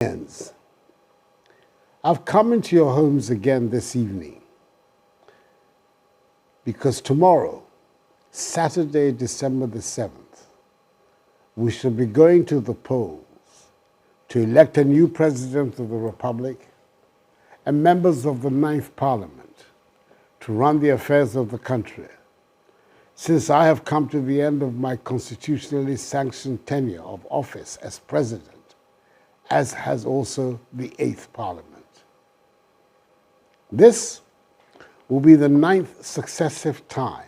Ghanaians, I've come into your homes again this evening because tomorrow, Saturday, December the 7th, we shall be going to the polls to elect a new President of the Republic and members of the Ninth Parliament to run the affairs of the country, since I have come to the end of my constitutionally sanctioned tenure of office as President, as has also the Eighth Parliament. This will be the 9th successive time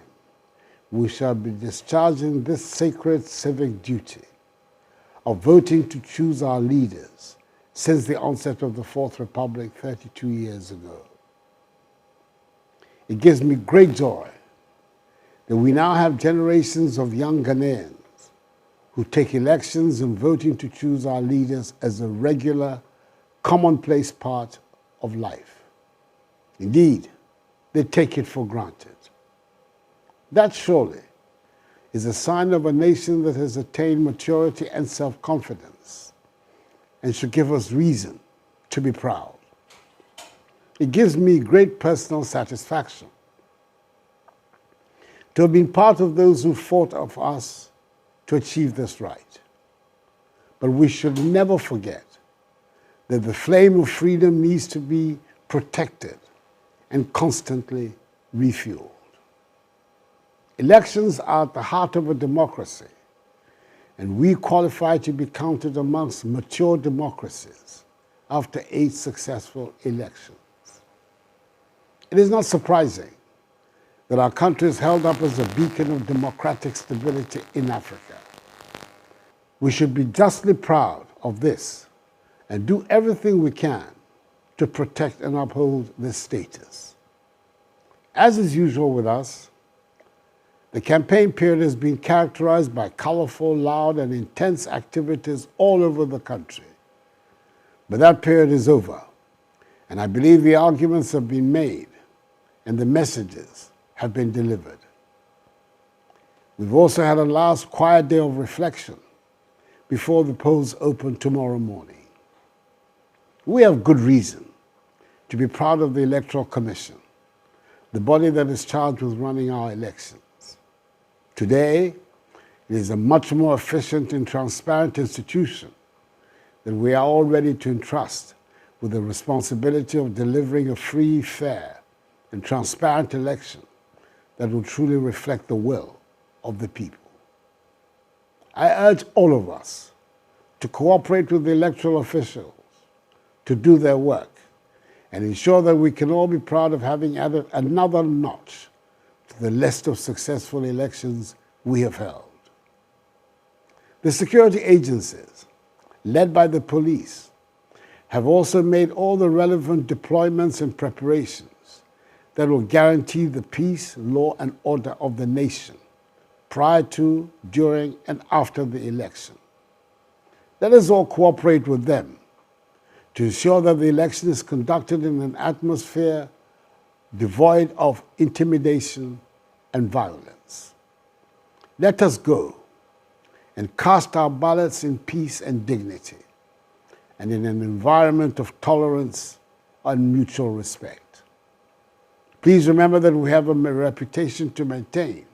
we shall be discharging this sacred civic duty of voting to choose our leaders since the onset of the Fourth Republic 32 years ago. It gives me great joy that we now have generations of young Ghanaians who take elections and voting to choose our leaders as a regular, commonplace part of life. Indeed, they take it for granted. That surely is a sign of a nation that has attained maturity and self-confidence and should give us reason to be proud. It gives me great personal satisfaction to have been part of those who fought for us to achieve this right. But we should never forget that the flame of freedom needs to be protected and constantly refueled. Elections are at the heart of a democracy, and we qualify to be counted amongst mature democracies after 8 successful elections. It is not surprising that our country is held up as a beacon of democratic stability in Africa. We should be justly proud of this and do everything we can to protect and uphold this status. As is usual with us, the campaign period has been characterized by colorful, loud, and intense activities all over the country. But that period is over, and I believe the arguments have been made and the messages have been delivered. We've also had a last quiet day of reflection before the polls open tomorrow morning. We have good reason to be proud of the Electoral Commission, the body that is charged with running our elections. Today, it is a much more efficient and transparent institution that we are all ready to entrust with the responsibility of delivering a free, fair, and transparent election that will truly reflect the will of the people. I urge all of us to cooperate with the electoral officials to do their work and ensure that we can all be proud of having added another notch to the list of successful elections we have held. The security agencies, led by the police, have also made all the relevant deployments and preparations that will guarantee the peace, law, and order of the nation prior to, during, and after the election. Let us all cooperate with them to ensure that the election is conducted in an atmosphere devoid of intimidation and violence. Let us go and cast our ballots in peace and dignity and in an environment of tolerance and mutual respect. Please remember that we have a reputation to maintain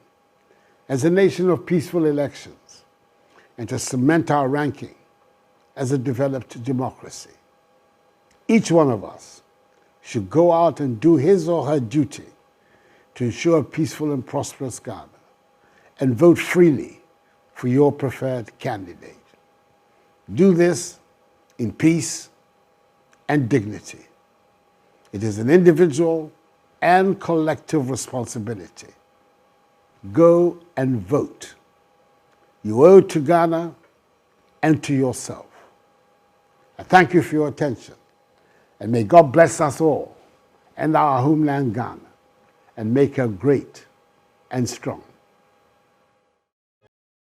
as a nation of peaceful elections and to cement our ranking as a developed democracy. Each one of us should go out and do his or her duty to ensure a peaceful and prosperous Ghana and vote freely for your preferred candidate. Do this in peace and dignity. It is an individual and collective responsibility. Go and vote. You owe it to Ghana and to yourself. I thank you for your attention, and may God bless us all and our homeland Ghana and make her great and strong.